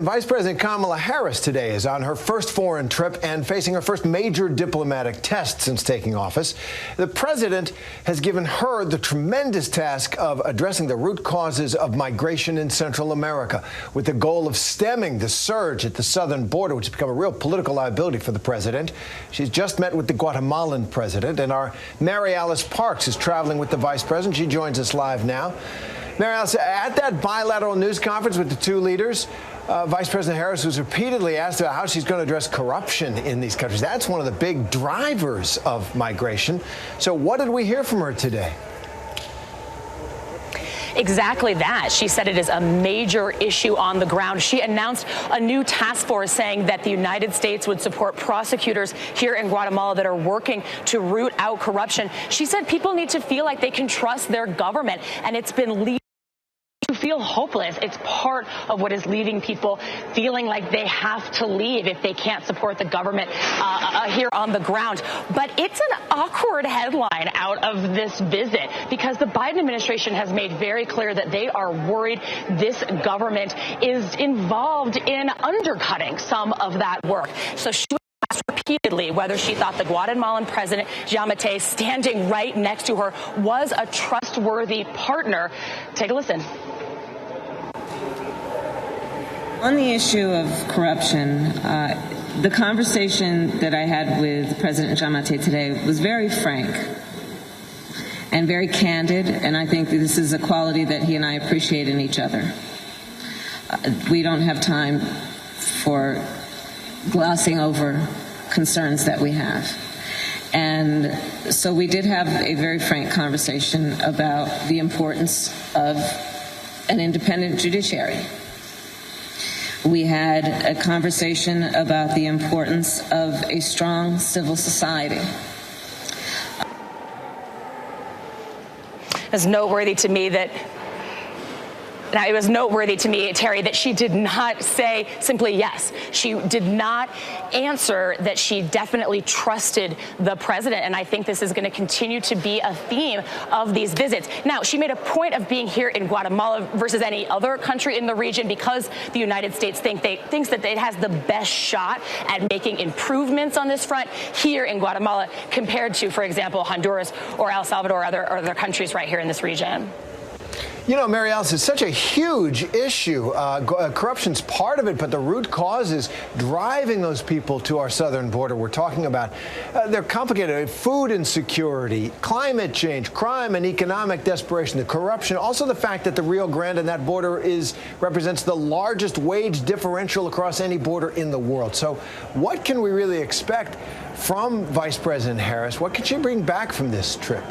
Vice President Kamala Harris today is on her first foreign trip and facing her first major diplomatic test since taking office. The president has given her the tremendous task of addressing the root causes of migration in Central America, with the goal of stemming the surge at the southern border, which has become a real political liability for the president. She's just met with the Guatemalan president, and our Mary Alice Parks is traveling with the vice president. She joins us live now. Mary Alice, at that bilateral news conference with the two leaders, Vice President Harris was repeatedly asked about how she's going to address corruption in these countries. That's one of the big drivers of migration. So what did we hear from her today? Exactly that. She said it is a major issue on the ground. She announced a new task force saying that the United States would support prosecutors here in Guatemala that are working to root out corruption. She said people need to feel like they can trust their government, and it's been leading to feel hopeless. It's part of what is leaving people feeling like they have to leave if they can't support the government here on the ground. But it's an awkward headline out of this visit because the Biden administration has made very clear that they are worried this government is involved in undercutting some of that work. So she asked repeatedly whether she thought the Guatemalan President Giammattei, standing right next to her, was a trustworthy partner. Take a listen. On the issue of corruption, the conversation that I had with President Giammattei today was very frank and very candid, and I think this is a quality that he and I appreciate in each other. We don't have time for glossing over concerns that we have. And so we did have a very frank conversation about the importance of an independent judiciary. We had a conversation about the importance of a strong civil society. It's noteworthy to me that Now, it was noteworthy to me, Terry, that she did not say simply yes. She did not answer that she definitely trusted the president, and I think this is going to continue to be a theme of these visits. Now, she made a point of being here in Guatemala versus any other country in the region because the United States thinks that it has the best shot at making improvements on this front here in Guatemala compared to, for example, Honduras or El Salvador or other countries right here in this region. You know, Mary Alice, it's such a huge issue. Corruption's part of it, but the root causes driving those people to our southern border we're talking about, they're complicated. Food insecurity, climate change, crime and economic desperation, the corruption, also the fact that the Rio Grande and that border represents the largest wage differential across any border in the world. So what can we really expect from Vice President Harris? What can she bring back from this trip?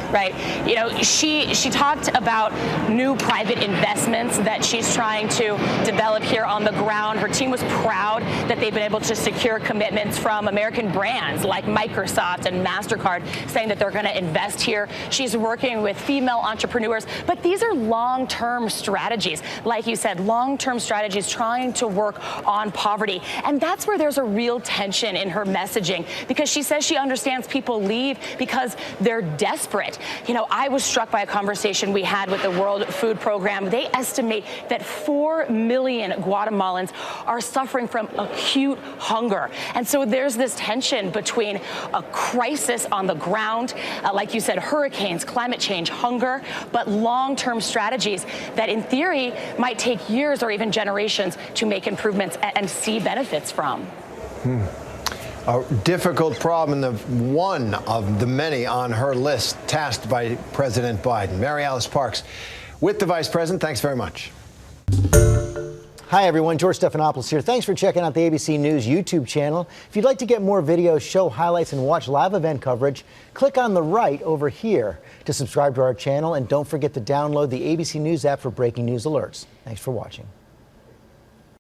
Right. You know, she talked about new private investments that she's trying to develop here on the ground. Her team was proud that they've been able to secure commitments from American brands like Microsoft and MasterCard, saying that they're going to invest here. She's working with female entrepreneurs, but these are long-term strategies. Like you said, long-term strategies trying to work on poverty. And that's where there's a real tension in her messaging, because she says she understands people leave because they're desperate. You know, I was struck by a conversation we had with the World Food Program. They estimate that 4 million Guatemalans are suffering from acute hunger. And so there's this tension between a crisis on the ground, like you said, hurricanes, climate change, hunger, but long-term strategies that in theory might take years or even generations to make improvements and see benefits from. A difficult problem, one of the many on her list tasked by President Biden. Mary Alice Parks with the Vice President. Thanks very much. Hi, everyone. George Stephanopoulos here. Thanks for checking out the ABC News YouTube channel. If you'd like to get more videos, show highlights, and watch live event coverage, click on the right over here to subscribe to our channel. And don't forget to download the ABC News app for breaking news alerts. Thanks for watching.